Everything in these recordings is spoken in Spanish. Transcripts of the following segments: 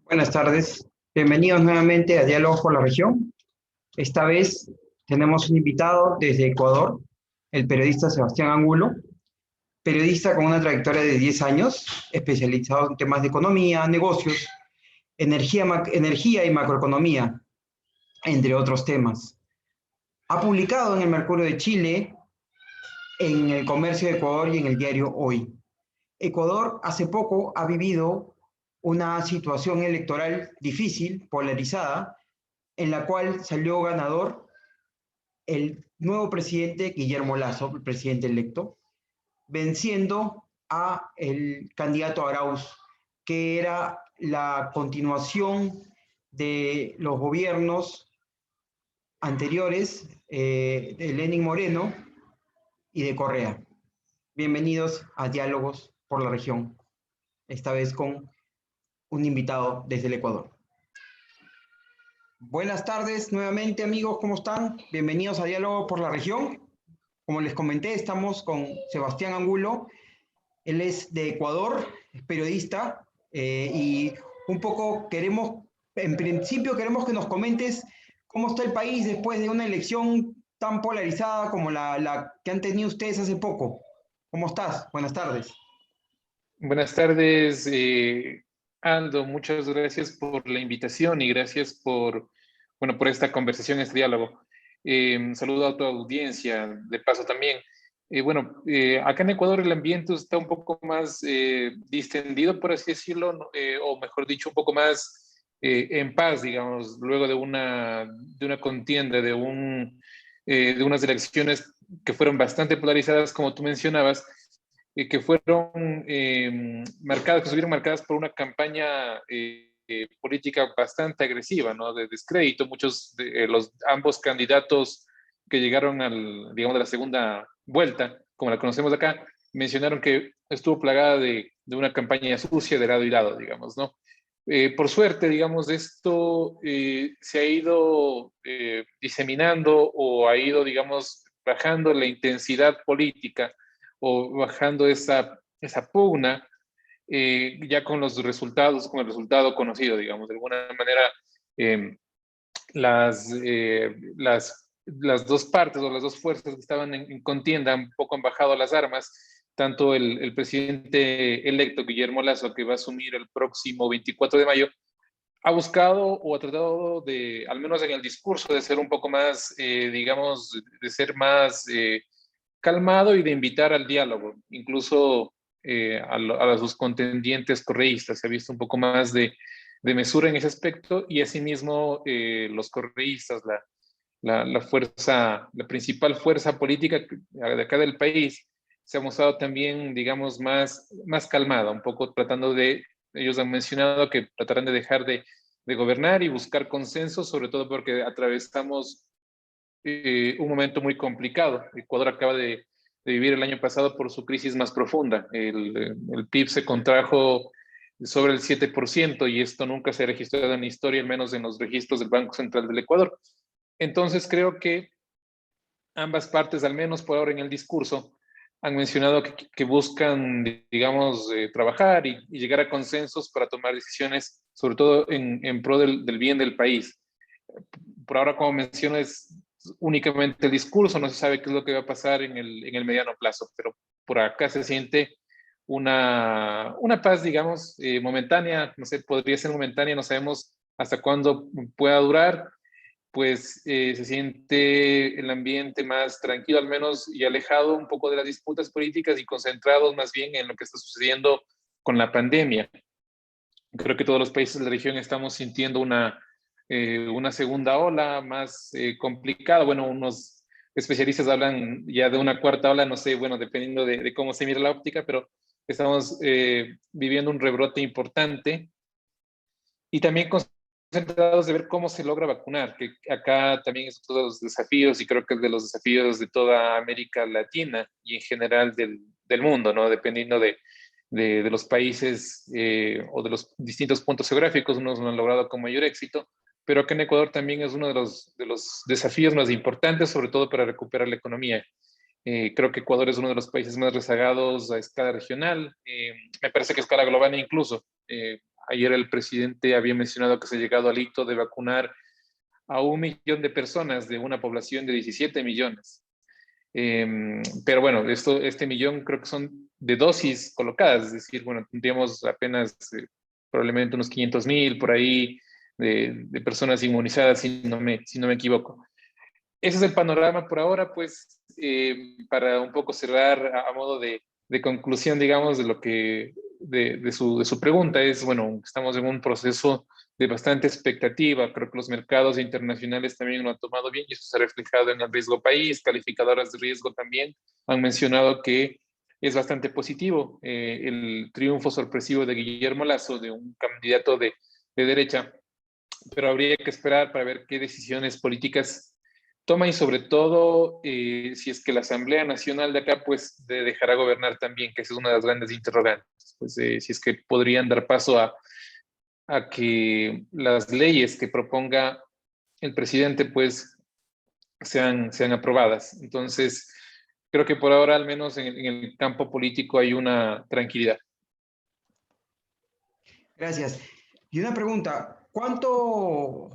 Buenas tardes, bienvenidos nuevamente a Diálogos por la Región. Esta vez tenemos un invitado desde Ecuador, el periodista Sebastián Angulo, periodista con una trayectoria de 10 años, especializado en temas de economía, negocios, energía y macroeconomía, entre otros temas. Ha publicado en el Mercurio de Chile, en el Comercio de Ecuador y en el diario Hoy. Ecuador hace poco ha vivido una situación electoral difícil, polarizada, en la cual salió ganador el nuevo presidente Guillermo Lasso, el presidente electo, venciendo a el candidato Arauz, que era la continuación de los gobiernos anteriores de Lenín Moreno y de Correa. Bienvenidos a Diálogos por la Región, esta vez con un invitado desde el Ecuador. Buenas tardes nuevamente, amigos, ¿cómo están? Bienvenidos a Diálogo por la Región. Como les comenté, estamos con Sebastián Angulo. Él es de Ecuador, es periodista, y un poco en principio queremos que nos comentes cómo está el país después de una elección tan polarizada como la que han tenido ustedes hace poco. ¿Cómo estás? Buenas tardes. Buenas tardes, Aldo. Muchas gracias por la invitación y gracias por esta conversación, este diálogo. Saludo a tu audiencia, de paso también. Acá en Ecuador el ambiente está un poco más distendido, por así decirlo, o mejor dicho, un poco más en paz, digamos, luego de una contienda, de unas elecciones que fueron bastante polarizadas, como tú mencionabas, que fueron marcadas, que estuvieron marcadas por una campaña política bastante agresiva, ¿no? De descrédito. Muchos de ambos candidatos que llegaron digamos, de la segunda vuelta, como la conocemos acá, mencionaron que estuvo plagada de una campaña sucia de lado y lado, digamos, ¿no? Por suerte, digamos, esto se ha ido diseminando o ha ido, digamos, bajando la intensidad política o bajando esa pugna ya con los resultados, con el resultado conocido, digamos. De alguna manera, las dos partes o las dos fuerzas que estaban en contienda un poco han bajado las armas, tanto el presidente electo Guillermo Lasso, que va a asumir el próximo 24 de mayo, ha buscado o ha tratado de, al menos en el discurso, de ser un poco más, digamos, de ser más calmado y de invitar al diálogo, incluso a sus contendientes correístas. Se ha visto un poco más de mesura en ese aspecto y asimismo los correístas, la principal fuerza política de acá del país, se ha mostrado también, digamos, más calmada, un poco tratando de, ellos han mencionado que tratarán de dejar de gobernar y buscar consenso, sobre todo porque atravesamos un momento muy complicado. Ecuador acaba de vivir el año pasado por su crisis más profunda. El PIB se contrajo sobre el 7% y esto nunca se ha registrado en la historia, al menos en los registros del Banco Central del Ecuador. Entonces creo que ambas partes, al menos por ahora en el discurso, han mencionado que buscan, digamos, trabajar y llegar a consensos para tomar decisiones, sobre todo en pro del bien del país. Por ahora, como menciono, es únicamente el discurso, no se sabe qué es lo que va a pasar en el mediano plazo, pero por acá se siente una paz, digamos, momentánea, no sé, podría ser momentánea, no sabemos hasta cuándo pueda durar, pues se siente el ambiente más tranquilo al menos y alejado un poco de las disputas políticas y concentrados más bien en lo que está sucediendo con la pandemia. Creo que todos los países de la región estamos sintiendo una segunda ola más complicada. Bueno, unos especialistas hablan ya de una cuarta ola, no sé, bueno, dependiendo de cómo se mira la óptica, pero estamos viviendo un rebrote importante y también concentrados de ver cómo se logra vacunar, que acá también es otro de los desafíos y creo que es de los desafíos de toda América Latina y en general del mundo, ¿no? Dependiendo de los países o de los distintos puntos geográficos, unos lo han logrado con mayor éxito, pero acá en Ecuador también es uno de los desafíos más importantes, sobre todo para recuperar la economía. Creo que Ecuador es uno de los países más rezagados a escala regional, me parece que a escala global incluso. ayer el presidente había mencionado que se ha llegado al hito de vacunar a 1 millón de personas de una población de 17 millones. Pero bueno, este millón creo que son de dosis colocadas, es decir, bueno, tendríamos apenas probablemente unos 500,000 por ahí de personas inmunizadas, si no me equivoco. Ese es el panorama por ahora, pues, para un poco cerrar a modo de conclusión, digamos, de lo que, de su pregunta, es, bueno, estamos en un proceso de bastante expectativa. Creo que los mercados internacionales también lo han tomado bien y eso se ha reflejado en el riesgo país. Calificadoras de riesgo también han mencionado que es bastante positivo el triunfo sorpresivo de Guillermo Lasso, de un candidato de derecha, pero habría que esperar para ver qué decisiones políticas toma y sobre todo si es que la Asamblea Nacional de acá pues dejará gobernar también, que esa es una de las grandes interrogantes, pues si es que podrían dar paso a que las leyes que proponga el presidente pues sean aprobadas. Entonces, creo que por ahora, al menos en el campo político, hay una tranquilidad. Gracias. Y una pregunta, ¿cuánto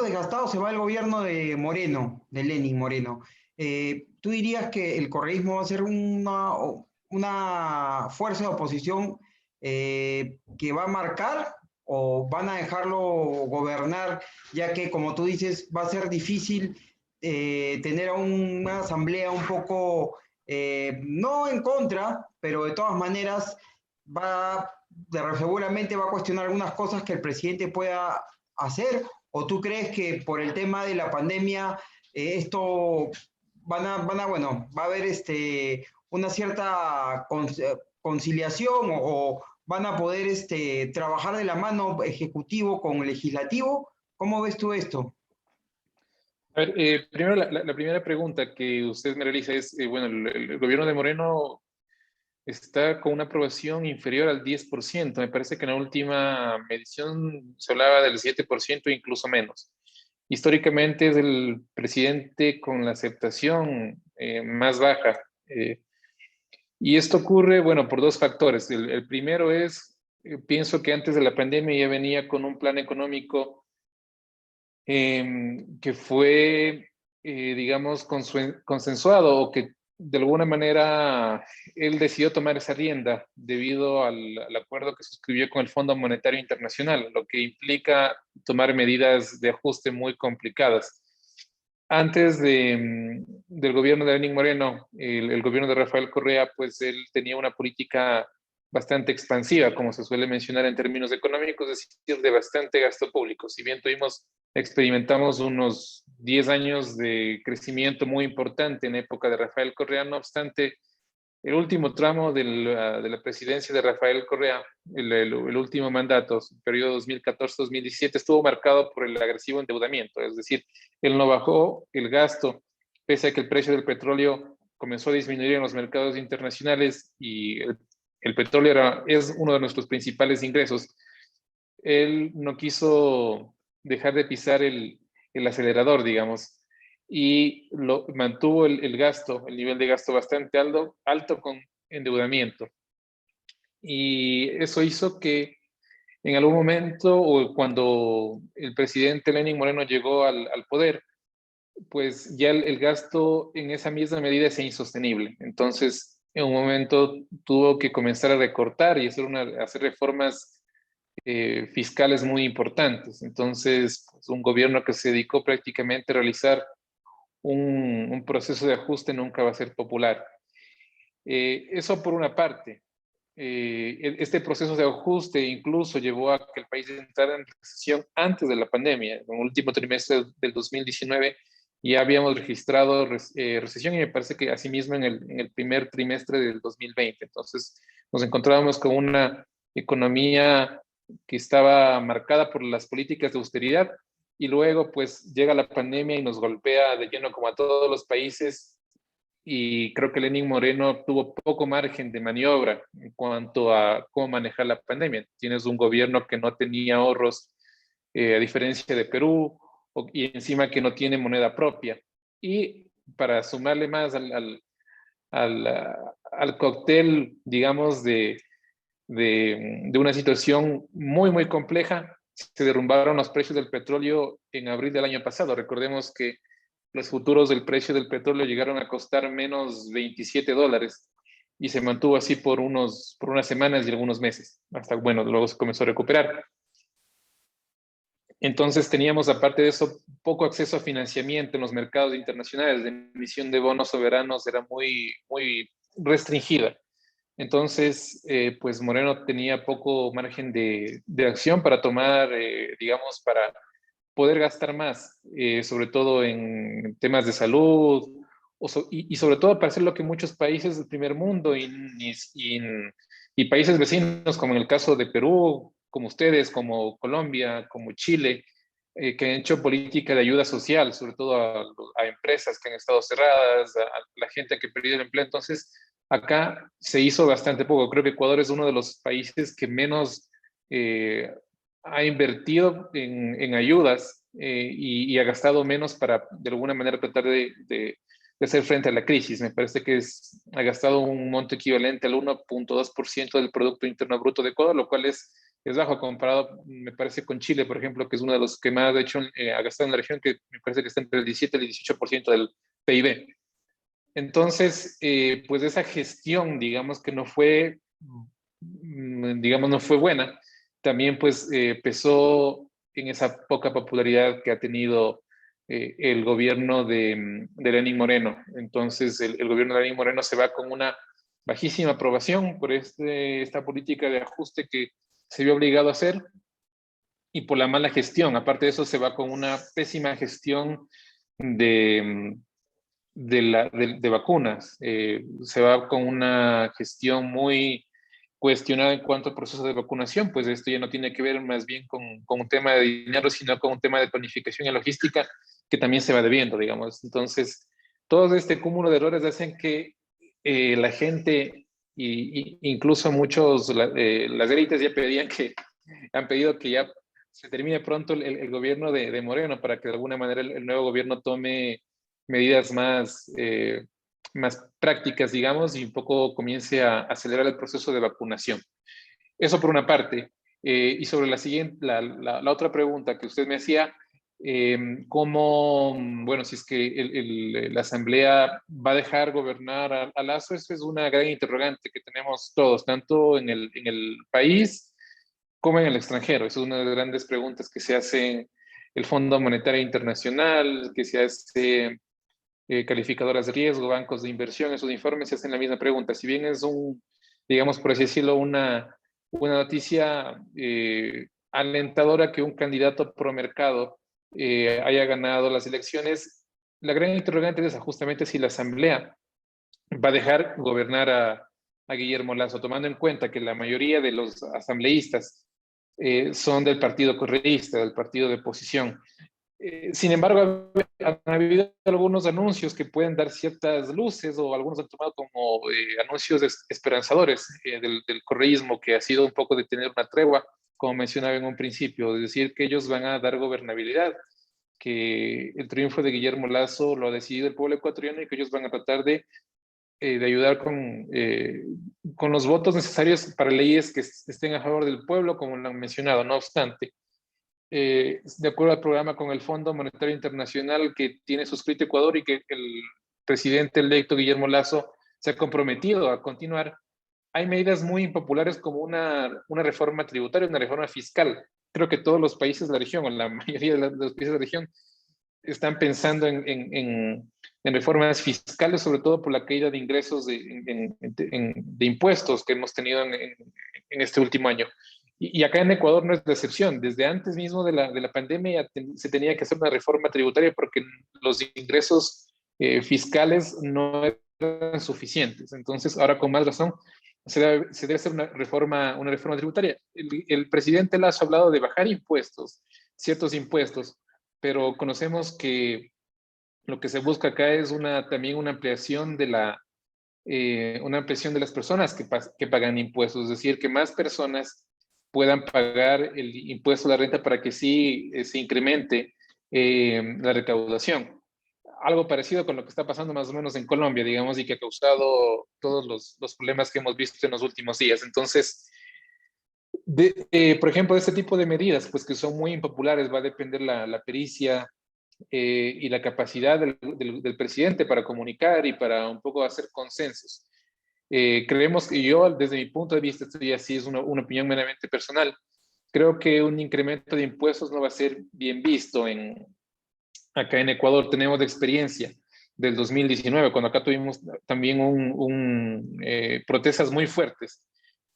desgastado se va el gobierno de Moreno, de Lenin Moreno? ¿Tú dirías que el correísmo va a ser una fuerza de oposición que va a marcar o van a dejarlo gobernar, ya que, como tú dices, va a ser difícil tener una asamblea un poco, no en contra, pero de todas maneras va seguramente va a cuestionar algunas cosas que el presidente pueda hacer? ¿O tú crees que por el tema de la pandemia esto bueno, va a haber una cierta conciliación o van a poder trabajar de la mano ejecutivo con legislativo? ¿Cómo ves tú esto? A ver, primero la primera pregunta que usted me realiza es, bueno, el gobierno de Moreno está con una aprobación inferior al 10%. Me parece que en la última medición se hablaba del 7%, incluso menos. Históricamente es el presidente con la aceptación más baja. Y esto ocurre, bueno, por dos factores. El primero es, pienso que antes de la pandemia ya venía con un plan económico que fue, digamos, consensuado o que de alguna manera él decidió tomar esa rienda debido al acuerdo que suscribió con el Fondo Monetario Internacional, lo que implica tomar medidas de ajuste muy complicadas. Antes del gobierno de Lenín Moreno, el gobierno de Rafael Correa, pues él tenía una política bastante expansiva, como se suele mencionar en términos económicos, es decir, de bastante gasto público. Si bien experimentamos unos 10 años de crecimiento muy importante en época de Rafael Correa, no obstante, el último tramo de la presidencia de Rafael Correa, el último mandato, el periodo 2014-2017, estuvo marcado por el agresivo endeudamiento, es decir, él no bajó el gasto, pese a que el precio del petróleo comenzó a disminuir en los mercados internacionales y el petróleo es uno de nuestros principales ingresos. Él no quiso dejar de pisar el acelerador, digamos, y mantuvo el gasto, el nivel de gasto bastante alto con endeudamiento. Y eso hizo que en algún momento, o cuando el presidente Lenín Moreno llegó al poder, pues ya el gasto en esa misma medida es insostenible. Entonces, en un momento tuvo que comenzar a recortar y hacer reformas fiscales muy importantes. Entonces, pues, un gobierno que se dedicó prácticamente a realizar un proceso de ajuste nunca va a ser popular. Eso por una parte. Este proceso de ajuste incluso llevó a que el país entrara en recesión antes de la pandemia. En el último trimestre del 2019 ya habíamos registrado recesión y me parece que asimismo en el primer trimestre del 2020. Entonces nos encontrábamos con una economía que estaba marcada por las políticas de austeridad y luego pues llega la pandemia y nos golpea de lleno como a todos los países y creo que Lenín Moreno tuvo poco margen de maniobra en cuanto a cómo manejar la pandemia. Tienes un gobierno que no tenía ahorros, a diferencia de Perú, y encima que no tiene moneda propia. Y para sumarle más al cóctel, digamos, de una situación muy, muy compleja. Se derrumbaron los precios del petróleo en abril del año pasado. Recordemos que los futuros del precio del petróleo llegaron a costar menos $27 y se mantuvo así por unas semanas y algunos meses, hasta, bueno, luego se comenzó a recuperar. Entonces teníamos, aparte de eso, poco acceso a financiamiento en los mercados internacionales. La emisión de bonos soberanos era muy, muy restringida. Entonces, pues Moreno tenía poco margen de acción para tomar, digamos, para poder gastar más, sobre todo en temas de salud, y sobre todo para hacer lo que muchos países del primer mundo y países vecinos, como en el caso de Perú, como ustedes, como Colombia, como Chile, que han hecho política de ayuda social, sobre todo a empresas que han estado cerradas, a la gente que ha perdido el empleo. Entonces, acá se hizo bastante poco. Creo que Ecuador es uno de los países que menos ha invertido en ayudas, y ha gastado menos para, de alguna manera, tratar de hacer frente a la crisis. Me parece que ha gastado un monto equivalente al 1,2% del Producto Interno Bruto de Ecuador, lo cual es bajo comparado, me parece, con Chile, por ejemplo, que es uno de los que más, de hecho, ha gastado en la región, que me parece que está entre el 17 y el 18% del PIB. Entonces, pues esa gestión, digamos que no fue, digamos, no fue buena. También, pues, pesó en esa poca popularidad que ha tenido el gobierno de Lenín Moreno. Entonces, el gobierno de Lenín Moreno se va con una bajísima aprobación por esta política de ajuste que se vio obligado a hacer, y por la mala gestión. Aparte de eso, se va con una pésima gestión de, de vacunas. Se va con una gestión muy cuestionada en cuanto al proceso de vacunación, pues esto ya no tiene que ver más bien con un tema de dinero, sino con un tema de planificación y logística que también se va debiendo, digamos. Entonces, todo este cúmulo de errores hacen que la gente, incluso muchos, las élites ya han pedido que ya se termine pronto el gobierno de Moreno, para que de alguna manera el nuevo gobierno tome medidas más prácticas, digamos, y un poco comience a acelerar el proceso de vacunación. Eso por una parte. Y sobre la otra pregunta que usted me hacía, ¿cómo, bueno, si es que la Asamblea va a dejar gobernar a Lazo? Esa es una gran interrogante que tenemos todos, tanto en el país como en el extranjero. Esa es una de las grandes preguntas que se hace el Fondo Monetario Internacional, que se hace calificadoras de riesgo, bancos de inversión. Esos informes se hacen la misma pregunta. Si bien es digamos, por así decirlo, una noticia alentadora que un candidato pro mercado haya ganado las elecciones, la gran interrogante es esa, justamente si la Asamblea va a dejar gobernar a Guillermo Lasso, tomando en cuenta que la mayoría de los asambleístas son del partido correísta, del partido de oposición. Sin embargo, han habido algunos anuncios que pueden dar ciertas luces, o algunos han tomado como anuncios esperanzadores del correísmo, que ha sido un poco de tener una tregua, como mencionaba en un principio, es decir, que ellos van a dar gobernabilidad, que el triunfo de Guillermo Lasso lo ha decidido el pueblo ecuatoriano, y que ellos van a tratar de ayudar con los votos necesarios para leyes que estén a favor del pueblo, como lo han mencionado. No obstante, de acuerdo al programa con el Fondo Monetario Internacional que tiene suscrito Ecuador, y que el presidente electo Guillermo Lasso se ha comprometido a continuar, hay medidas muy impopulares, como una reforma tributaria, una reforma fiscal. Creo que todos los países de la región, o la mayoría de los países de la región, están pensando en reformas fiscales, sobre todo por la caída de ingresos de impuestos que hemos tenido en este último año. Y acá en Ecuador no es la excepción. Desde antes mismo de la pandemia se tenía que hacer una reforma tributaria, porque los ingresos fiscales no eran suficientes. Entonces, ahora con más razón, se debe hacer una reforma tributaria. El presidente Lasso ha hablado de bajar impuestos, ciertos impuestos, pero conocemos que lo que se busca acá es también una ampliación una ampliación de las personas que pagan impuestos, es decir, que más personas puedan pagar el impuesto a la renta, para que sí se incremente la recaudación. Algo parecido con lo que está pasando más o menos en Colombia, digamos, y que ha causado todos los problemas que hemos visto en los últimos días. Entonces, Por ejemplo, de este tipo de medidas, pues que son muy impopulares, va a depender la pericia y la capacidad del presidente para comunicar y para un poco hacer consensos. Creemos que yo, desde mi punto de vista, esto ya sí es una opinión meramente personal, creo que un incremento de impuestos no va a ser bien visto acá en Ecuador. Tenemos de experiencia del 2019, cuando acá tuvimos también protestas muy fuertes.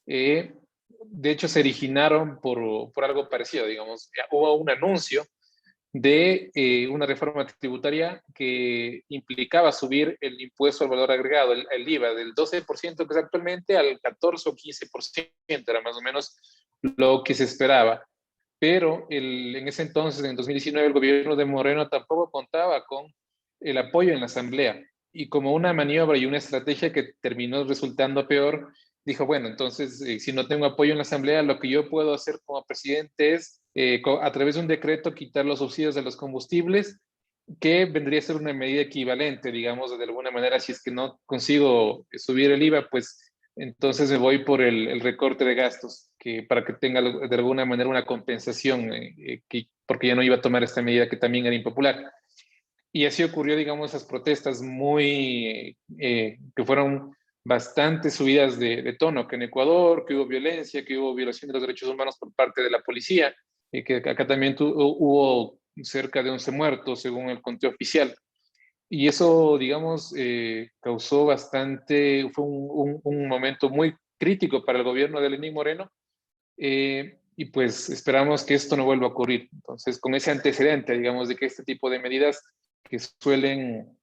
De hecho, se originaron por algo parecido, digamos. Hubo un anuncio de una reforma tributaria que implicaba subir el impuesto al valor agregado, el IVA, del 12% que es actualmente al 14 o 15%, era más o menos lo que se esperaba. Pero en ese entonces, en 2019, el gobierno de Moreno tampoco contaba con el apoyo en la Asamblea. Y como una maniobra y una estrategia que terminó resultando peor, dijo, bueno, entonces, si no tengo apoyo en la Asamblea, lo que yo puedo hacer como presidente es, a través de un decreto, quitar los subsidios de los combustibles, que vendría a ser una medida equivalente, digamos, de alguna manera. Si es que no consigo subir el IVA, pues entonces me voy por el recorte de gastos, que para que tenga de alguna manera una compensación, porque ya no iba a tomar esta medida que también era impopular. Y así ocurrió, digamos, esas protestas que fueron bastante subidas de tono, que en Ecuador, que hubo violencia, que hubo violación de los derechos humanos por parte de la policía, y que acá también hubo cerca de 11 muertos, según el conteo oficial. Y eso, digamos, causó fue un momento muy crítico para el gobierno de Lenín Moreno, y pues esperamos que esto no vuelva a ocurrir. Entonces, con ese antecedente, digamos, de que este tipo de medidas que suelen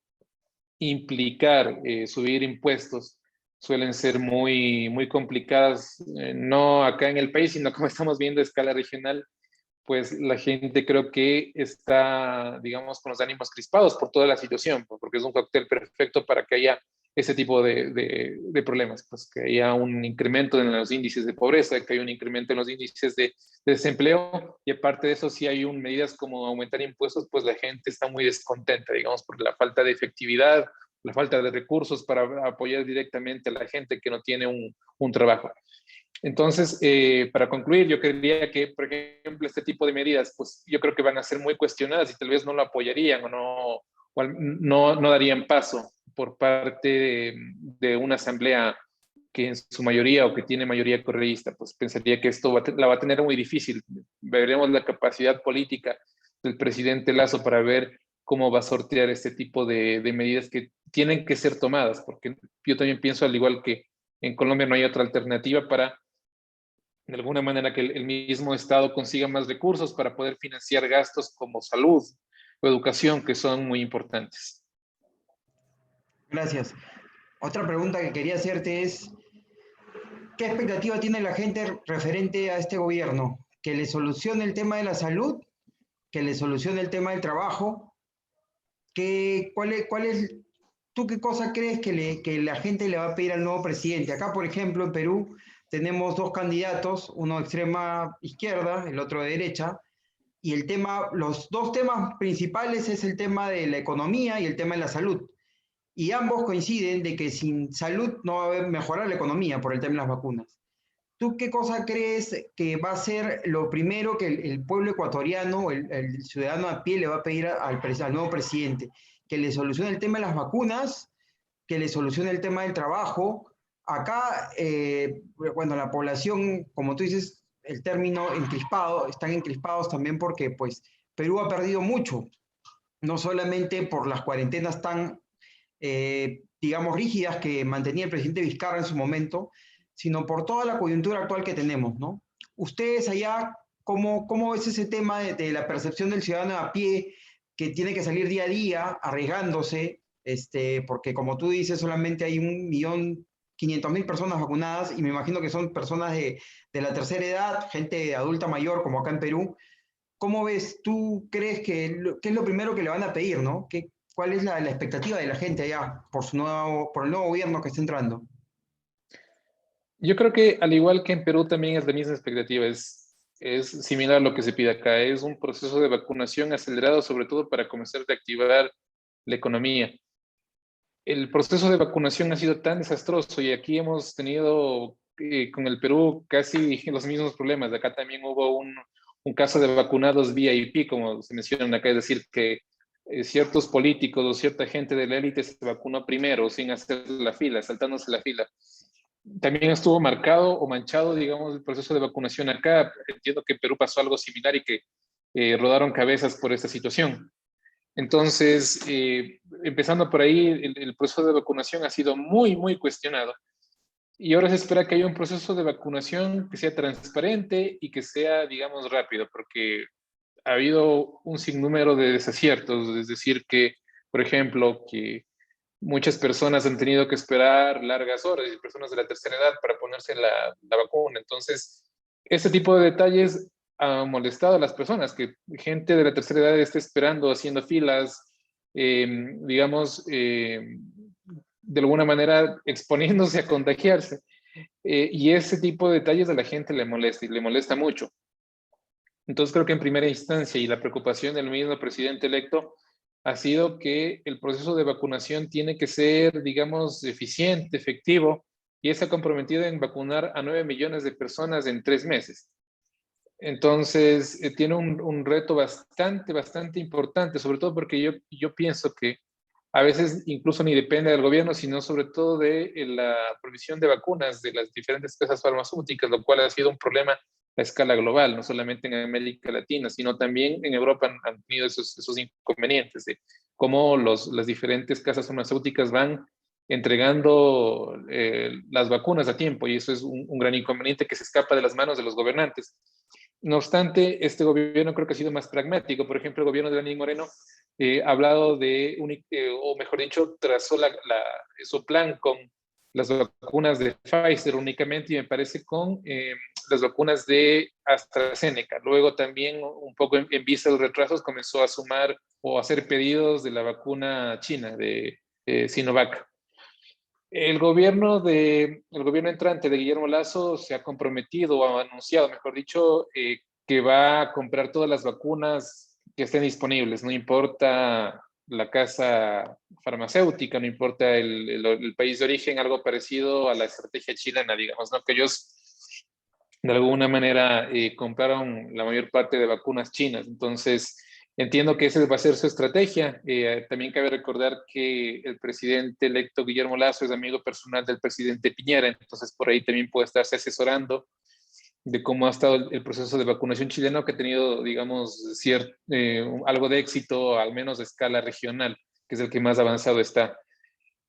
implicar subir impuestos suelen ser muy complicadas, no acá en el país, sino como estamos viendo a escala regional, pues la gente creo que está, digamos, con los ánimos crispados por toda la situación, pues, porque es un cóctel perfecto para que haya ese tipo de problemas, pues que haya un incremento en los índices de pobreza, que haya un incremento en los índices de desempleo, y aparte de eso, si hay medidas como aumentar impuestos, pues la gente está muy descontenta, digamos, por la falta de efectividad, la falta de recursos para apoyar directamente a la gente que no tiene un trabajo. Entonces, para concluir, yo creería que, por ejemplo, este tipo de medidas, pues yo creo que van a ser muy cuestionadas y tal vez no lo apoyarían o no darían paso por parte de una asamblea que en su mayoría o que tiene mayoría correísta. Pues pensaría que esto la va a tener muy difícil. Veremos la capacidad política del presidente Lazo para ver cómo va a sortear este tipo de medidas que tienen que ser tomadas, porque yo también pienso, al igual que en Colombia, no hay otra alternativa para de alguna manera que el mismo Estado consiga más recursos para poder financiar gastos como salud o educación, que son muy importantes. Gracias. Otra pregunta que quería hacerte es, ¿qué expectativa tiene la gente referente a este gobierno? ¿Que le solucione el tema de la salud? ¿Que le solucione el tema del trabajo? ¿Tú qué cosa crees que la gente le va a pedir al nuevo presidente? Acá, por ejemplo, en Perú tenemos dos candidatos, uno de extrema izquierda, el otro de derecha, y los dos temas principales es el tema de la economía y el tema de la salud. Y ambos coinciden de que sin salud no va a mejorar la economía por el tema de las vacunas. ¿Tú qué cosa crees que va a ser lo primero que el pueblo ecuatoriano, el ciudadano a pie le va a pedir al nuevo presidente? Que le solucione el tema de las vacunas, que le solucione el tema del trabajo. Acá, bueno, la población, como tú dices, el término encrispado, están encrispados también porque pues Perú ha perdido mucho, no solamente por las cuarentenas tan digamos, rígidas que mantenía el presidente Vizcarra en su momento, sino por toda la coyuntura actual que tenemos, ¿no? Ustedes allá, ¿cómo es ese tema de la percepción del ciudadano a pie que tiene que salir día a día arriesgándose, porque como tú dices, solamente hay 1.500.000 personas vacunadas y me imagino que son personas de la tercera edad, gente adulta mayor como acá en Perú. ¿Cómo ves? ¿Tú crees qué es lo primero que le van a pedir, ¿no? ¿Cuál es la expectativa de la gente allá por el nuevo gobierno que está entrando? Yo creo que al igual que en Perú también es la misma expectativa, es similar a lo que se pide acá, es un proceso de vacunación acelerado, sobre todo para comenzar a reactivar la economía. El proceso de vacunación ha sido tan desastroso y aquí hemos tenido con el Perú casi los mismos problemas. Acá también hubo un caso de vacunados VIP, como se menciona acá, es decir, que ciertos políticos o cierta gente de la élite se vacunó primero sin hacer la fila, saltándose la fila. También estuvo marcado o manchado, digamos, el proceso de vacunación acá. Entiendo que en Perú pasó algo similar y que rodaron cabezas por esta situación. Entonces, empezando por ahí, el proceso de vacunación ha sido muy, muy cuestionado. Y ahora se espera que haya un proceso de vacunación que sea transparente y que sea, digamos, rápido, porque ha habido un sinnúmero de desaciertos, es decir, que, por ejemplo, que muchas personas han tenido que esperar largas horas, y personas de la tercera edad para ponerse la vacuna. Entonces, ese tipo de detalles ha molestado a las personas, que gente de la tercera edad esté esperando, haciendo filas, digamos, de alguna manera exponiéndose a contagiarse. Y ese tipo de detalles a la gente le molesta y le molesta mucho. Entonces creo que en primera instancia y la preocupación del mismo presidente electo ha sido que el proceso de vacunación tiene que ser, digamos, eficiente, efectivo, y está comprometido en vacunar a 9 millones de personas en 3 meses. Entonces, tiene un reto bastante importante, sobre todo porque yo pienso que a veces incluso ni depende del gobierno, sino sobre todo de la provisión de vacunas de las diferentes casas farmacéuticas, lo cual ha sido un problema a escala global, no solamente en América Latina, sino también en Europa han tenido esos inconvenientes de cómo las diferentes casas farmacéuticas van entregando las vacunas a tiempo, y eso es un gran inconveniente que se escapa de las manos de los gobernantes. No obstante, este gobierno creo que ha sido más pragmático. Por ejemplo, el gobierno de Lenín Moreno ha hablado de, o mejor dicho, trazó su plan con las vacunas de Pfizer únicamente, y me parece con las vacunas de AstraZeneca. Luego también, un poco en vista de los retrasos, comenzó a sumar o a hacer pedidos de la vacuna china, de Sinovac. El gobierno entrante de Guillermo Lasso se ha comprometido, o ha anunciado, mejor dicho, que va a comprar todas las vacunas que estén disponibles, no importa la casa farmacéutica, no importa el país de origen, algo parecido a la estrategia chilena, digamos, ¿no? Que ellos de alguna manera compraron la mayor parte de vacunas chinas. Entonces, entiendo que esa va a ser su estrategia. También cabe recordar que el presidente electo Guillermo Lasso es amigo personal del presidente Piñera, entonces por ahí también puede estarse asesorando de cómo ha estado el proceso de vacunación chileno, que ha tenido, digamos, algo de éxito, al menos a escala regional, que es el que más avanzado está.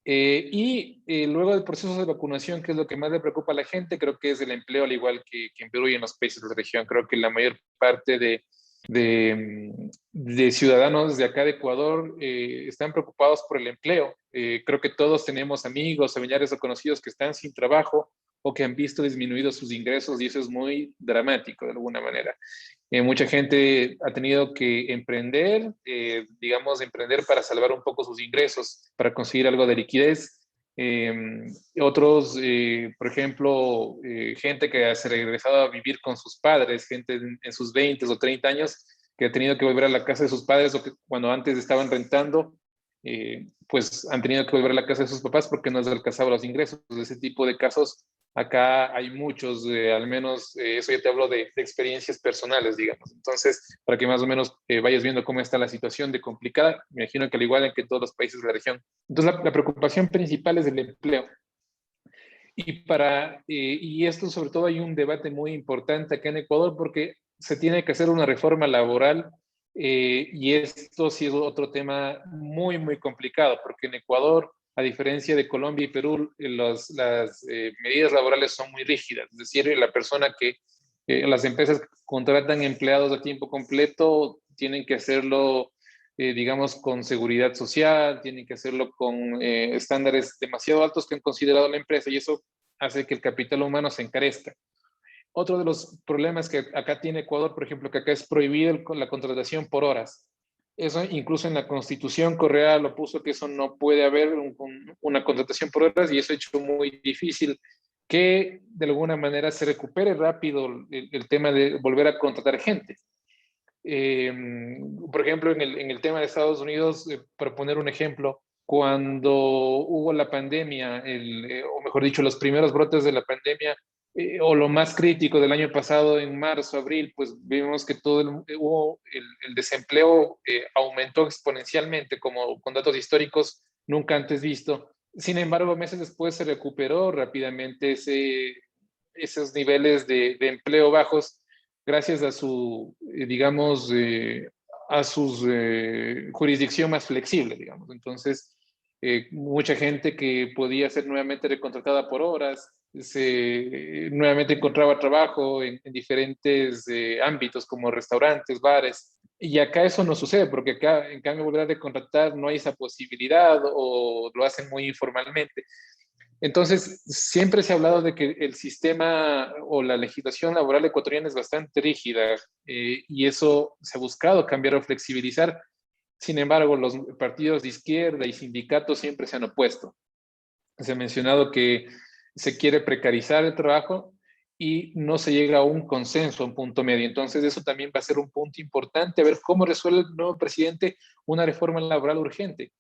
Luego del proceso de vacunación, que es lo que más le preocupa a la gente, creo que es el empleo, al igual que en Perú y en los países de la región. Creo que la mayor parte de ciudadanos de acá de Ecuador están preocupados por el empleo. Creo que todos tenemos amigos, familiares o conocidos que están sin trabajo o que han visto disminuidos sus ingresos, y eso es muy dramático de alguna manera. Mucha gente ha tenido que emprender, emprender para salvar un poco sus ingresos, para conseguir algo de liquidez. Otros, por ejemplo, gente que se ha regresado a vivir con sus padres, gente en sus 20 o 30 años, que ha tenido que volver a la casa de sus padres, o que cuando antes estaban rentando, pues han tenido que volver a la casa de sus papás porque no les alcanzaba los ingresos. Ese tipo de casos acá hay muchos, al menos eso ya te hablo de experiencias personales, digamos. Entonces, para que más o menos vayas viendo cómo está la situación de complicada, me imagino que al igual que en todos los países de la región. Entonces, la preocupación principal es el empleo. Y esto sobre todo hay un debate muy importante acá en Ecuador, porque se tiene que hacer una reforma laboral, y esto sí es otro tema muy complicado, porque en Ecuador, a diferencia de Colombia y Perú, las medidas laborales son muy rígidas. Es decir, las empresas que contratan empleados a tiempo completo tienen que hacerlo, digamos, con seguridad social, tienen que hacerlo con estándares demasiado altos que han considerado la empresa, y eso hace que el capital humano se encarezca. Otro de los problemas que acá tiene Ecuador, por ejemplo, que acá es prohibido la contratación por horas. Eso incluso en la Constitución Correa lo puso, que eso no puede haber una contratación por horas, y eso ha hecho muy difícil que de alguna manera se recupere rápido el tema de volver a contratar gente. Por ejemplo, en el tema de Estados Unidos, para poner un ejemplo, cuando hubo la pandemia, o mejor dicho, los primeros brotes de la pandemia, o lo más crítico del año pasado, en marzo, abril, pues vimos que el desempleo aumentó exponencialmente, como con datos históricos nunca antes visto. Sin embargo, meses después se recuperó rápidamente esos niveles de empleo bajos gracias a digamos, a su jurisdicción más flexible, digamos. Entonces, mucha gente que podía ser nuevamente recontratada por horas, nuevamente encontraba trabajo en diferentes ámbitos como restaurantes, bares. Y acá eso no sucede, porque acá, en cambio, volver a recontratar no hay esa posibilidad o lo hacen muy informalmente. Entonces, siempre se ha hablado de que el sistema o la legislación laboral ecuatoriana es bastante rígida y eso se ha buscado cambiar o flexibilizar. Sin embargo, los partidos de izquierda y sindicatos siempre se han opuesto. Se ha mencionado que se quiere precarizar el trabajo y no se llega a un consenso, a un punto medio. Entonces, eso también va a ser un punto importante, a ver cómo resuelve el nuevo presidente una reforma laboral urgente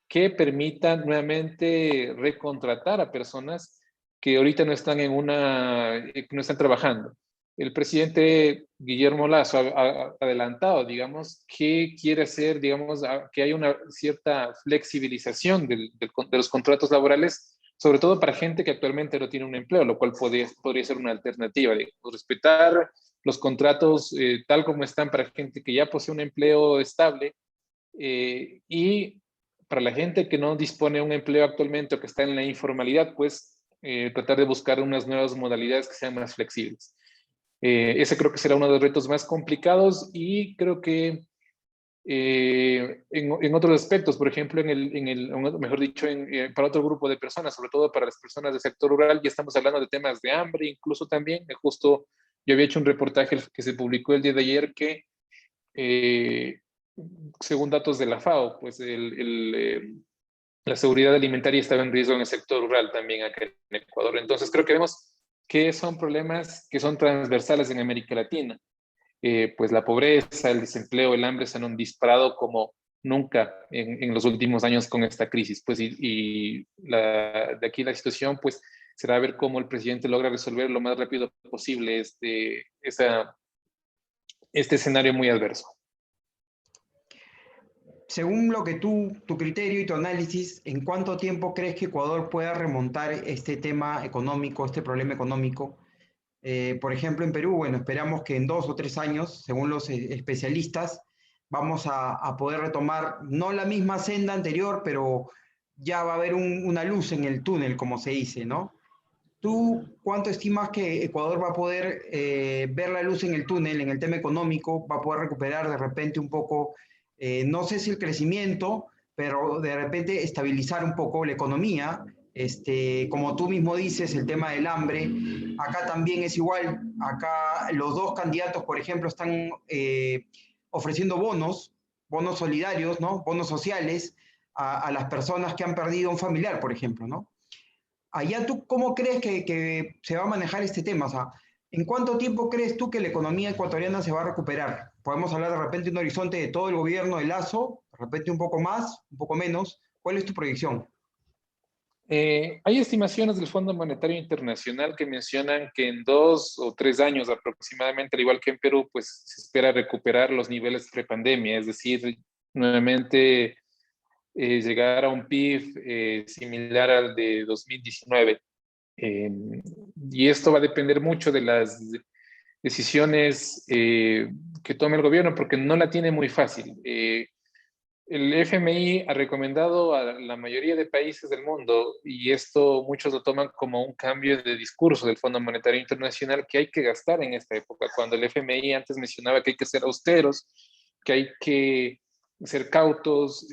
que permita nuevamente recontratar a personas que ahorita no están no están trabajando. El presidente Guillermo Lasso ha adelantado, digamos, que quiere hacer, digamos, que haya una cierta flexibilización de los contratos laborales, sobre todo para gente que actualmente no tiene un empleo, lo cual podría ser una alternativa, digamos, respetar los contratos tal como están para gente que ya posee un empleo estable y para la gente que no dispone de un empleo actualmente o que está en la informalidad, pues tratar de buscar unas nuevas modalidades que sean más flexibles. Ese creo que será uno de los retos más complicados y creo que en otros aspectos, por ejemplo, mejor dicho, para otro grupo de personas, sobre todo para las personas del sector rural, ya estamos hablando de temas de hambre, incluso también, justo yo había hecho un reportaje que se publicó el día de ayer que eh, según datos de la FAO, pues la seguridad alimentaria estaba en riesgo en el sector rural también acá en Ecuador. Entonces creo que vemos que son problemas que son transversales en América Latina. Pues la pobreza, el desempleo, el hambre se han disparado como nunca en los últimos años con esta crisis. Pues de aquí la situación pues será ver cómo el presidente logra resolver lo más rápido posible este escenario muy adverso. Según lo que tu criterio y tu análisis, ¿en cuánto tiempo crees que Ecuador pueda remontar este tema económico, este problema económico? Por ejemplo, en Perú, bueno, esperamos que en 2 o 3 años, según los especialistas, vamos a poder retomar no la misma senda anterior, pero ya va a haber una luz en el túnel, como se dice, ¿no? ¿Tú cuánto estimas que Ecuador va a poder ver la luz en el túnel, en el tema económico, va a poder recuperar de repente un poco, no sé si el crecimiento, pero de repente estabilizar un poco la economía? Como tú mismo dices, el tema del hambre, acá también es igual, acá los dos candidatos, por ejemplo, están ofreciendo bonos solidarios, ¿no? Bonos sociales a las personas que han perdido un familiar, por ejemplo, ¿no? Allá tú, ¿cómo crees que se va a manejar este tema? O sea, ¿en cuánto tiempo crees tú que la economía ecuatoriana se va a recuperar? Podemos hablar de repente de un horizonte de todo el gobierno de Lazo, de repente un poco más, un poco menos. ¿Cuál es tu proyección? Hay estimaciones del Fondo Monetario Internacional que mencionan que en 2 o 3 años aproximadamente, al igual que en Perú, pues se espera recuperar los niveles prepandemia, es decir, nuevamente llegar a un PIB similar al de 2019. Eh, y esto va a depender mucho de las decisiones que tome el gobierno, porque no la tiene muy fácil. El FMI ha recomendado a la mayoría de países del mundo, y esto muchos lo toman como un cambio de discurso del Fondo Monetario Internacional, que hay que gastar en esta época, cuando el FMI antes mencionaba que hay que ser austeros, que hay que ser cautos,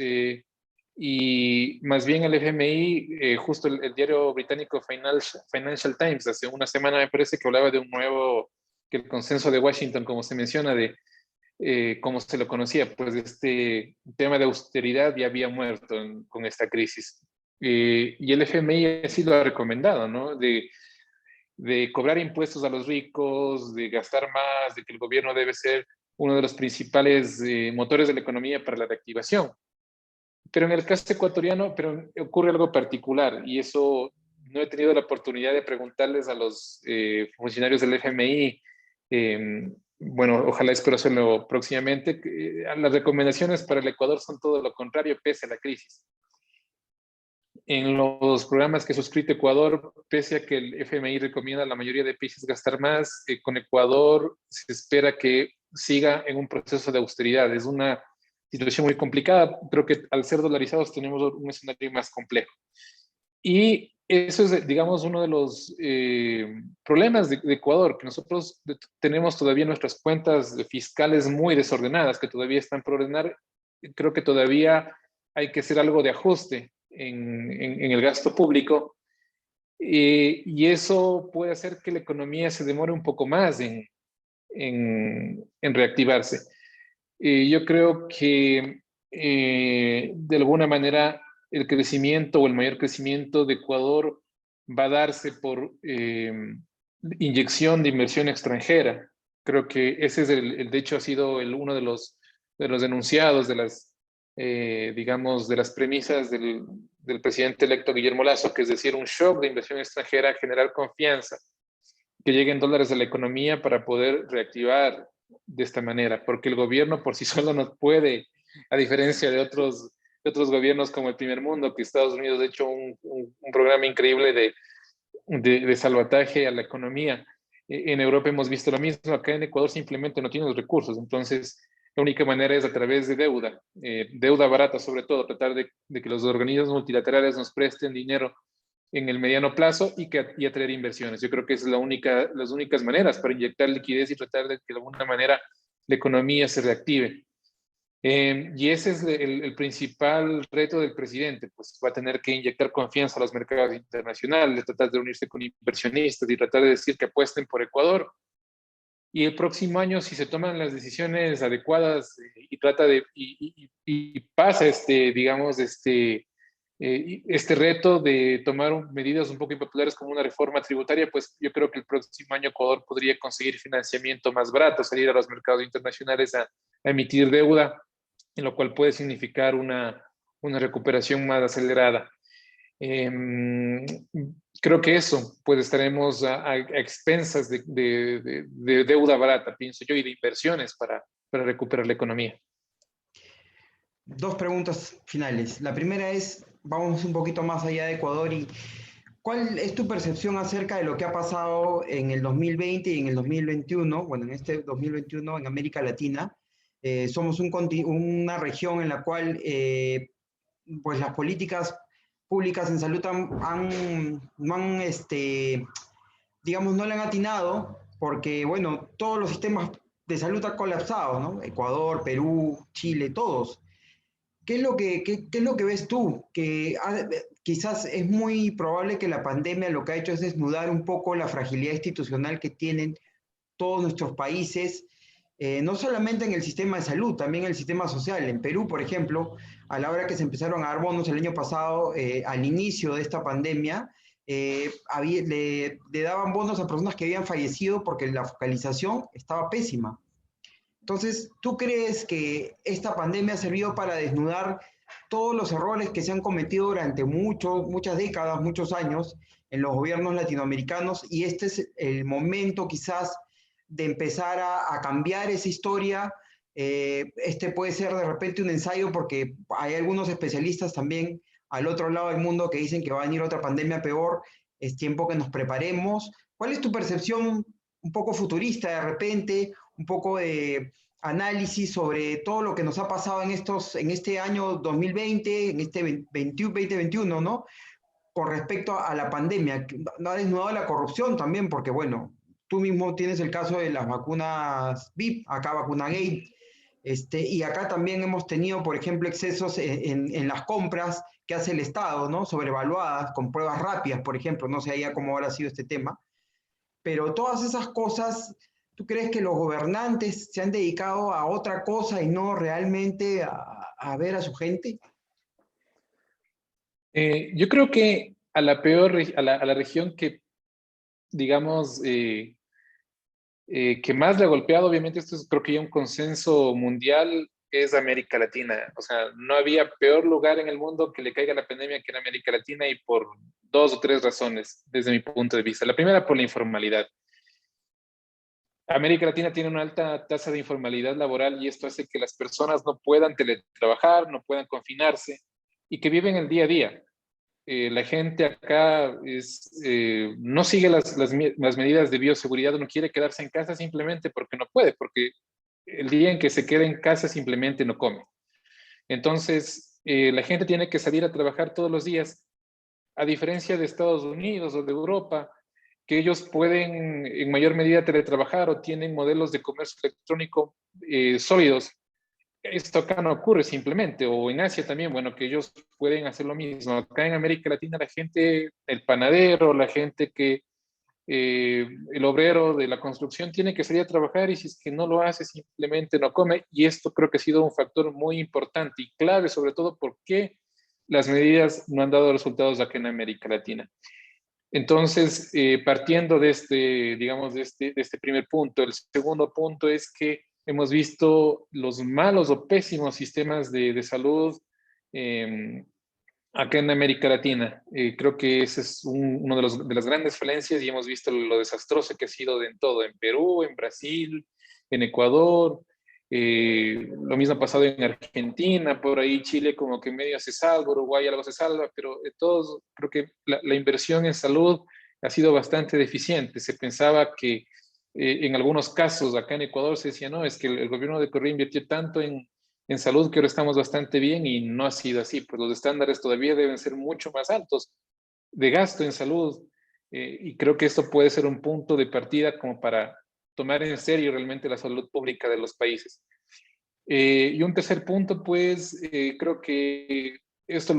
y más bien el FMI, justo el diario británico Financial Times, hace una semana me parece que hablaba de que el consenso de Washington, como se menciona, como se lo conocía, pues este tema de austeridad ya había muerto con esta crisis. Y el FMI así lo ha recomendado, ¿no? De cobrar impuestos a los ricos, de gastar más, de que el gobierno debe ser uno de los principales motores de la economía para la reactivación. Pero en el caso ecuatoriano ocurre algo particular y eso no he tenido la oportunidad de preguntarles a los funcionarios del FMI, bueno, ojalá espero hacerlo próximamente, las recomendaciones para el Ecuador son todo lo contrario, pese a la crisis. En los programas que ha suscrito Ecuador, pese a que el FMI recomienda a la mayoría de países gastar más, con Ecuador se espera que siga en un proceso de austeridad. Es una situación muy complicada. Creo que al ser dolarizados tenemos un escenario más complejo. Y eso es, digamos, uno de los problemas de Ecuador, que nosotros tenemos todavía nuestras cuentas fiscales muy desordenadas, que todavía están por ordenar. Creo que todavía hay que hacer algo de ajuste en el gasto público, y eso puede hacer que la economía se demore un poco más en reactivarse. Yo creo que de alguna manera el crecimiento o el mayor crecimiento de Ecuador va a darse por inyección de inversión extranjera. Creo que ese es de hecho ha sido uno de los enunciados, de las, digamos, de las premisas del presidente electo Guillermo Lasso, que es decir, un shock de inversión extranjera, generar confianza, que lleguen dólares a la economía para poder reactivar de esta manera, porque el gobierno por sí solo no puede, a diferencia de otros gobiernos como el primer mundo, que Estados Unidos ha hecho un programa increíble de salvataje a la economía. En Europa hemos visto lo mismo, acá en Ecuador simplemente no tiene los recursos, entonces la única manera es a través de deuda, deuda barata sobre todo, tratar de que los organismos multilaterales nos presten dinero en el mediano plazo y atraer inversiones. Yo creo que es las únicas maneras para inyectar liquidez y tratar de que de alguna manera la economía se reactive. Y ese es el principal reto del presidente, pues va a tener que inyectar confianza a los mercados internacionales, tratar de unirse con inversionistas y tratar de decir que apuesten por Ecuador. Y el próximo año, si se toman las decisiones adecuadas y trata y pasa digamos, este reto de tomar medidas un poco impopulares como una reforma tributaria, pues yo creo que el próximo año Ecuador podría conseguir financiamiento más barato, salir a los mercados internacionales a emitir deuda, en lo cual puede significar una recuperación más acelerada. Creo que eso, pues estaremos a expensas de deuda barata, pienso yo, y de inversiones para recuperar la economía. Dos preguntas finales. La primera es, vamos un poquito más allá de Ecuador y ¿cuál es tu percepción acerca de lo que ha pasado en el 2020 y en el 2021? Bueno, en este 2021 en América Latina, somos una región en la cual pues las políticas públicas en salud no han, digamos, no le han atinado porque, bueno, todos los sistemas de salud han colapsado, ¿no? Ecuador, Perú, Chile, todos. ¿Qué es lo que ves tú? Que quizás es muy probable que la pandemia lo que ha hecho es desnudar un poco la fragilidad institucional que tienen todos nuestros países, no solamente en el sistema de salud, también en el sistema social. En Perú, por ejemplo, a la hora que se empezaron a dar bonos el año pasado, al inicio de esta pandemia, le daban bonos a personas que habían fallecido porque la focalización estaba pésima. Entonces, ¿tú crees que esta pandemia ha servido para desnudar todos los errores que se han cometido durante muchas décadas, muchos años en los gobiernos latinoamericanos? Y este es el momento quizás de empezar a cambiar esa historia. Este puede ser de repente un ensayo porque hay algunos especialistas también al otro lado del mundo que dicen que va a venir otra pandemia peor. Es tiempo que nos preparemos. ¿Cuál es tu percepción un poco futurista de repente? Un poco de análisis sobre todo lo que nos ha pasado en este año 2020, en este 2021, ¿no? Con respecto a la pandemia. Ha desnudado la corrupción también, porque bueno, tú mismo tienes el caso de las vacunas VIP, acá Vacunagate, y acá también hemos tenido, por ejemplo, excesos en las compras que hace el Estado, ¿no? Sobrevaluadas, con pruebas rápidas, por ejemplo, no sé ya cómo habrá sido este tema, pero todas esas cosas, ¿tú crees que los gobernantes se han dedicado a otra cosa y no realmente a ver a su gente? Yo creo que a la peor, a la región que, digamos, que más le ha golpeado, obviamente esto es creo que ya un consenso mundial, es América Latina. O sea, no había peor lugar en el mundo que le caiga la pandemia que en América Latina, y por dos o tres razones desde mi punto de vista. La primera, por la informalidad. América Latina tiene una alta tasa de informalidad laboral, y esto hace que las personas no puedan teletrabajar, no puedan confinarse y que viven el día a día. La gente acá no sigue las medidas de bioseguridad, no quiere quedarse en casa simplemente porque no puede, porque el día en que se queda en casa simplemente no come. Entonces, la gente tiene que salir a trabajar todos los días, a diferencia de Estados Unidos o de Europa, que ellos pueden en mayor medida teletrabajar o tienen modelos de comercio electrónico sólidos. Esto acá no ocurre simplemente, o en Asia también, bueno, que ellos pueden hacer lo mismo. Acá en América Latina la gente, el panadero, la gente que, el obrero de la construcción tiene que salir a trabajar, y si es que no lo hace simplemente no come, y esto creo que ha sido un factor muy importante y clave, sobre todo porque las medidas no han dado resultados acá en América Latina. Entonces, partiendo de este, digamos, de este primer punto, el segundo punto es que hemos visto los malos o pésimos sistemas de salud eh, acá en América Latina. Creo que ese es uno de las grandes falencias, y hemos visto lo desastroso que ha sido en todo, en Perú, en Brasil, en Ecuador. Lo mismo ha pasado en Argentina, por ahí Chile como que medio se salva, Uruguay algo se salva, pero de todos creo que la inversión en salud ha sido bastante deficiente. Se pensaba que en algunos casos acá en Ecuador se decía, no, es que el gobierno de Correa invirtió tanto en salud que ahora estamos bastante bien, y no ha sido así, pues los estándares todavía deben ser mucho más altos de gasto en salud, y creo que esto puede ser un punto de partida como para tomar en serio realmente la salud pública de los países. Y un tercer punto, pues creo que esto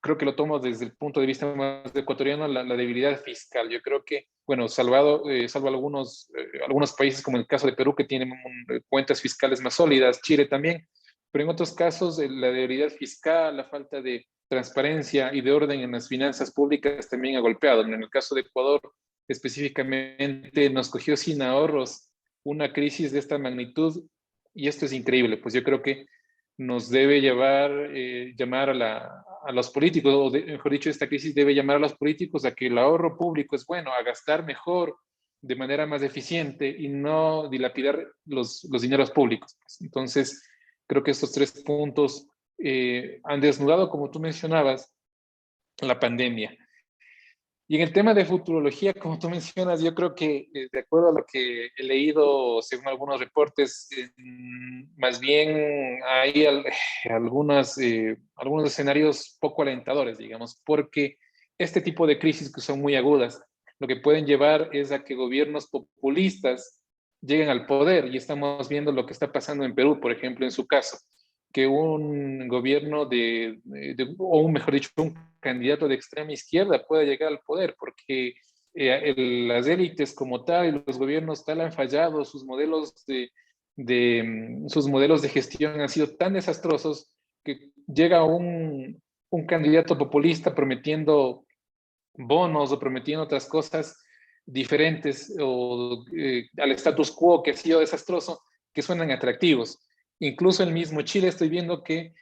creo que lo tomo desde el punto de vista más ecuatoriano, la debilidad fiscal. Yo creo que, bueno, salvo algunos países como el caso de Perú, que tienen cuentas fiscales más sólidas, Chile también, pero en otros casos la debilidad fiscal, la falta de transparencia y de orden en las finanzas públicas también ha golpeado. En el caso de Ecuador, específicamente, nos cogió sin ahorros una crisis de esta magnitud, y esto es increíble. Pues yo creo que nos debe llamar a los políticos, o mejor dicho, esta crisis debe llamar a los políticos a que el ahorro público es bueno, a gastar mejor, de manera más eficiente, y no dilapidar los dineros públicos. Entonces, creo que estos tres puntos han desnudado, como tú mencionabas, la pandemia. Y en el tema de futurología, como tú mencionas, yo creo que, de acuerdo a lo que he leído, según algunos reportes, más bien hay algunos escenarios poco alentadores, digamos, porque este tipo de crisis, que son muy agudas, lo que pueden llevar es a que gobiernos populistas lleguen al poder, y estamos viendo lo que está pasando en Perú, por ejemplo, en su caso, que un gobierno o mejor dicho, un candidato de extrema izquierda pueda llegar al poder, porque las élites como tal y los gobiernos tal han fallado, sus modelos de gestión han sido tan desastrosos, que llega un candidato populista prometiendo bonos o prometiendo otras cosas diferentes, o al status quo que ha sido desastroso, que suenan atractivos. Incluso el mismo Chile, estoy viendo que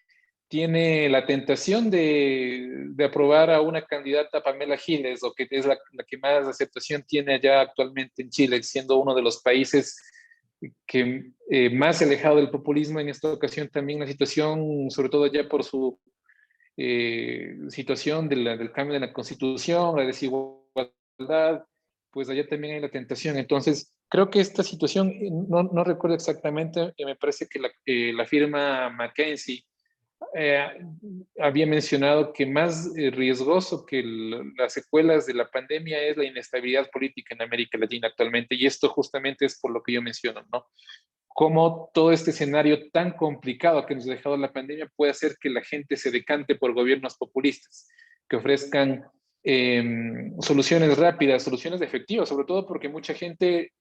tiene la tentación de aprobar a una candidata, Pamela Giles, o que es la que más aceptación tiene allá actualmente en Chile, siendo uno de los países que más alejado del populismo. En esta ocasión también la situación, sobre todo ya por su situación del cambio de la constitución, la desigualdad, pues allá también hay la tentación. Entonces, creo que esta situación, no recuerdo exactamente, me parece que la firma McKinsey eh, había mencionado que más riesgoso que las secuelas de la pandemia es la inestabilidad política en América Latina actualmente, y esto justamente es por lo que yo menciono, ¿no? Cómo todo este escenario tan complicado que nos ha dejado la pandemia puede hacer que la gente se decante por gobiernos populistas, que ofrezcan soluciones rápidas, soluciones efectivas, sobre todo porque mucha gente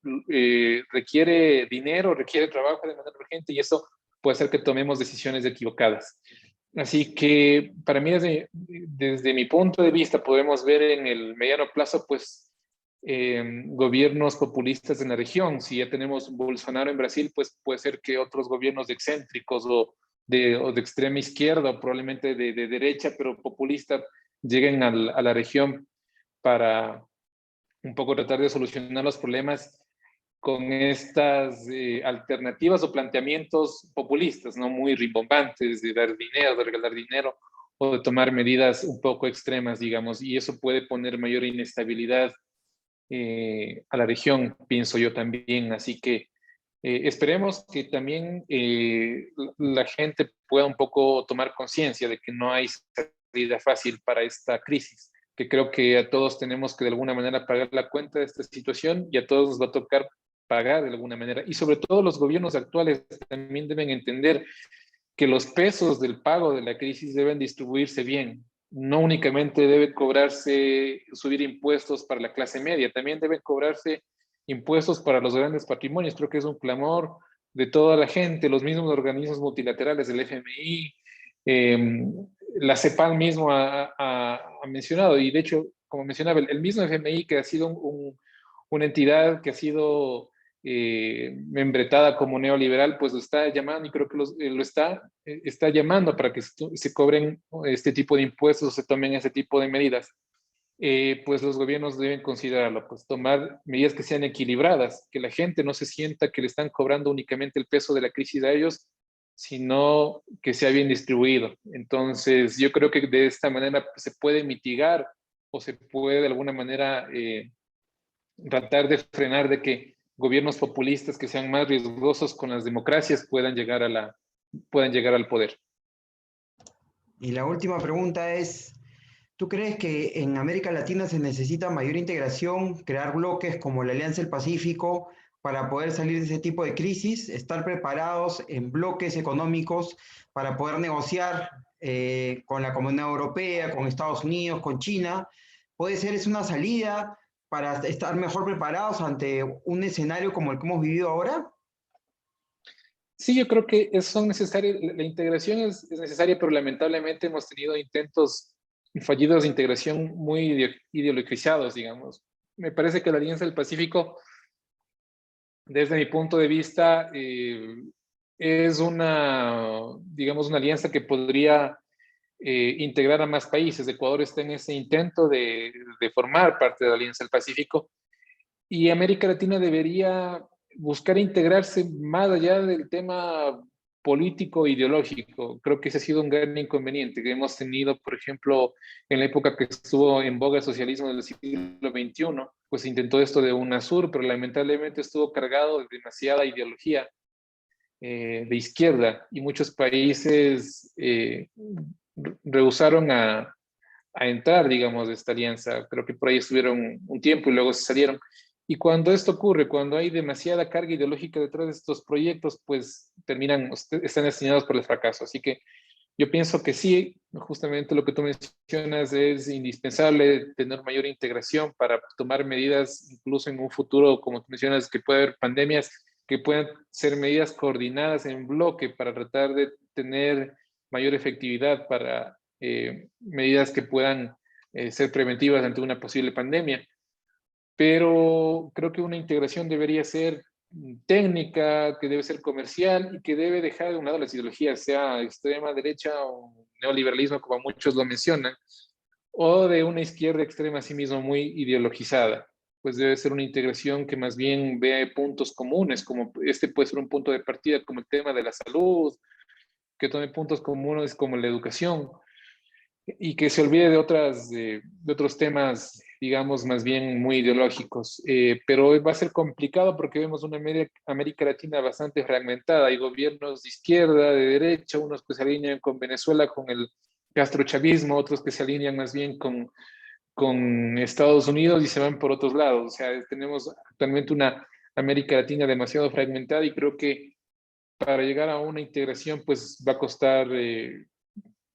requiere dinero, requiere trabajo de manera urgente, y eso puede hacer que tomemos decisiones equivocadas. Así que para mí, desde mi punto de vista, podemos ver en el mediano plazo, pues, gobiernos populistas en la región. Si ya tenemos Bolsonaro en Brasil, pues puede ser que otros gobiernos excéntricos o de extrema izquierda o probablemente de derecha, pero populista, lleguen a la región para un poco tratar de solucionar los problemas con estas alternativas o planteamientos populistas, ¿no? Muy rimbombantes, de dar dinero, de regalar dinero, o de tomar medidas un poco extremas, digamos, y eso puede poner mayor inestabilidad a la región, pienso yo también. Así que esperemos que también la gente pueda un poco tomar conciencia de que no hay salida fácil para esta crisis, que creo que a todos tenemos que de alguna manera pagar la cuenta de esta situación y a todos nos va a tocar pagar de alguna manera. Y sobre todo los gobiernos actuales también deben entender que los pesos del pago de la crisis deben distribuirse bien. No únicamente debe cobrarse, subir impuesos para la clase media, también deben cobrarse impuestos para los grandes patrimonios. Creo que es un clamor de toda la gente, los mismos organismos multilaterales del FMI, la CEPAL mismo ha mencionado, y de hecho, como mencionaba, el mismo FMI, que ha sido una entidad que ha sido membretada como neoliberal, pues lo está llamando, y creo que está llamando para que se cobren este tipo de impuestos, se tomen ese tipo de medidas. Pues los gobiernos deben considerarlo, pues tomar medidas que sean equilibradas, que la gente no se sienta que le están cobrando únicamente el peso de la crisis a ellos, sino que sea bien distribuido. Entonces, yo creo que de esta manera se puede mitigar o se puede de alguna manera tratar de frenar de que gobiernos populistas que sean más riesgosos con las democracias puedan llegar al poder. Y la última pregunta es, ¿tú crees que en América Latina se necesita mayor integración, crear bloques como la Alianza del Pacífico para poder salir de ese tipo de crisis, estar preparados en bloques económicos para poder negociar con la Comunidad Europea, con Estados Unidos, con China? ¿Puede ser es una salida para estar mejor preparados ante un escenario como el que hemos vivido ahora? Sí, yo creo que son necesarias, la integración es necesaria, pero lamentablemente hemos tenido intentos fallidos de integración muy ideologizados, digamos. Me parece que la Alianza del Pacífico, desde mi punto de vista, es digamos, una alianza que podría integrar a más países. Ecuador está en ese intento de formar parte de la Alianza del Pacífico, y América Latina debería buscar integrarse más allá del tema político e ideológico. Creo que ese ha sido un gran inconveniente que hemos tenido, por ejemplo, en la época que estuvo en boga el socialismo del siglo XXI, pues intentó esto de UNASUR, pero lamentablemente estuvo cargado de demasiada ideología de izquierda, y muchos países rehusaron a entrar, digamos, de esta alianza. Creo que por ahí estuvieron un tiempo y luego se salieron. Y cuando esto ocurre, cuando hay demasiada carga ideológica detrás de estos proyectos, pues están destinados por el fracaso. Así que yo pienso que sí, justamente lo que tú mencionas, es indispensable tener mayor integración para tomar medidas, incluso en un futuro, como tú mencionas, que puede haber pandemias, que puedan ser medidas coordinadas en bloque para tratar de tener mayor efectividad para medidas que puedan ser preventivas ante una posible pandemia. Pero creo que una integración debería ser técnica, que debe ser comercial y que debe dejar de un lado las ideologías, sea extrema derecha o neoliberalismo, como muchos lo mencionan, o de una izquierda extrema, así mismo muy ideologizada. Pues debe ser una integración que más bien vea puntos comunes, como este puede ser un punto de partida, como el tema de la salud, que tome puntos comunes como la educación, y que se olvide de otros temas, digamos, más bien muy ideológicos. Pero va a ser complicado porque vemos una América Latina bastante fragmentada. Hay gobiernos de izquierda, de derecha, unos que se alinean con Venezuela, con el castrochavismo, otros que se alinean más bien con Estados Unidos y se van por otros lados. O sea, tenemos actualmente una América Latina demasiado fragmentada, y creo que para llegar a una integración pues va a costar,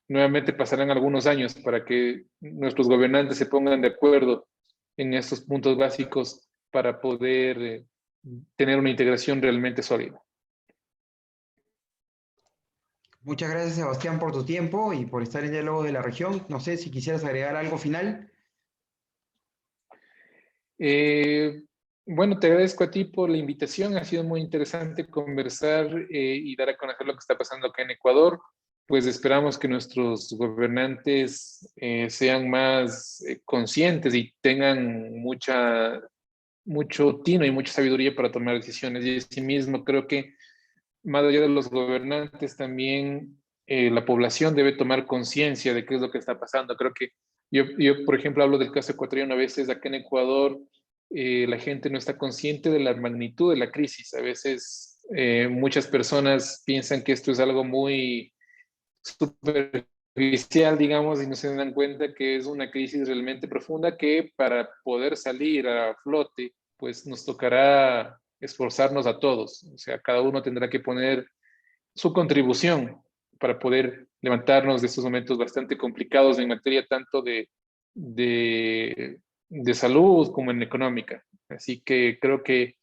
nuevamente pasarán algunos años para que nuestros gobernantes se pongan de acuerdo en estos puntos básicos para poder tener una integración realmente sólida. Muchas gracias, Sebastián, por tu tiempo y por estar en Diálogo de la Región. No sé si quisieras agregar algo final. Eh, bueno, te agradezco a ti por la invitación. Ha sido muy interesante conversar y dar a conocer lo que está pasando acá en Ecuador. Pues esperamos que nuestros gobernantes sean más conscientes y tengan mucho tino y mucha sabiduría para tomar decisiones. Y asimismo, creo que más allá de los gobernantes, también la población debe tomar conciencia de qué es lo que está pasando. Creo que por ejemplo, hablo del caso ecuatoriano. A veces acá en Ecuador la gente no está consciente de la magnitud de la crisis. A veces muchas personas piensan que esto es algo muy superficial, digamos, y no se dan cuenta que es una crisis realmente profunda que para poder salir a flote, pues nos tocará esforzarnos a todos. O sea, cada uno tendrá que poner su contribución para poder levantarnos de estos momentos bastante complicados en materia tanto de salud como en económica. Así que creo que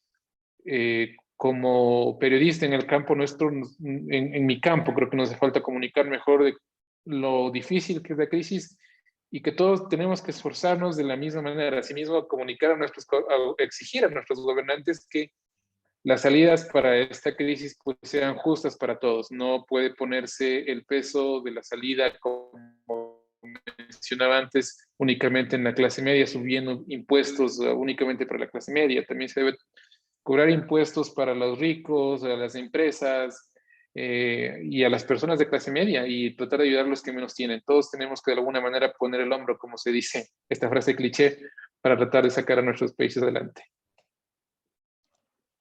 como periodista en el campo nuestro, en mi campo, creo que nos hace falta comunicar mejor de lo difícil que es la crisis y que todos tenemos que esforzarnos de la misma manera. Asimismo, comunicar exigir a nuestros gobernantes que las salidas para esta crisis pues sean justas para todos. No puede ponerse el peso de la salida, como mencionaba antes, únicamente en la clase media, subiendo impuestos únicamente para la clase media. También se debe cobrar impuestos para los ricos, a las empresas y a las personas de clase media y tratar de ayudar a los que menos tienen. Todos tenemos que de alguna manera poner el hombro, como se dice, esta frase cliché, para tratar de sacar a nuestros países adelante.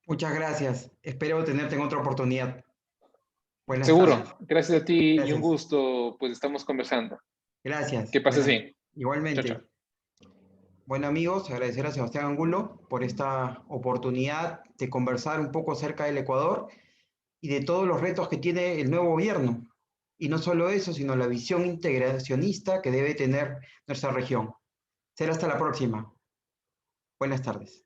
Muchas gracias. Espero tenerte en otra oportunidad. Buenas tardes. Seguro, gracias a ti y un Gracias. gusto, pues estamos conversando. Gracias. Que pases Buenas. bien. Chao, chao. Igualmente. Bueno, amigos, agradecer a Sebastián Angulo por esta oportunidad de conversar un poco acerca del Ecuador y de todos los retos que tiene el nuevo gobierno. Y no solo eso, sino la visión integracionista que debe tener nuestra región. Será hasta la próxima. Buenas tardes.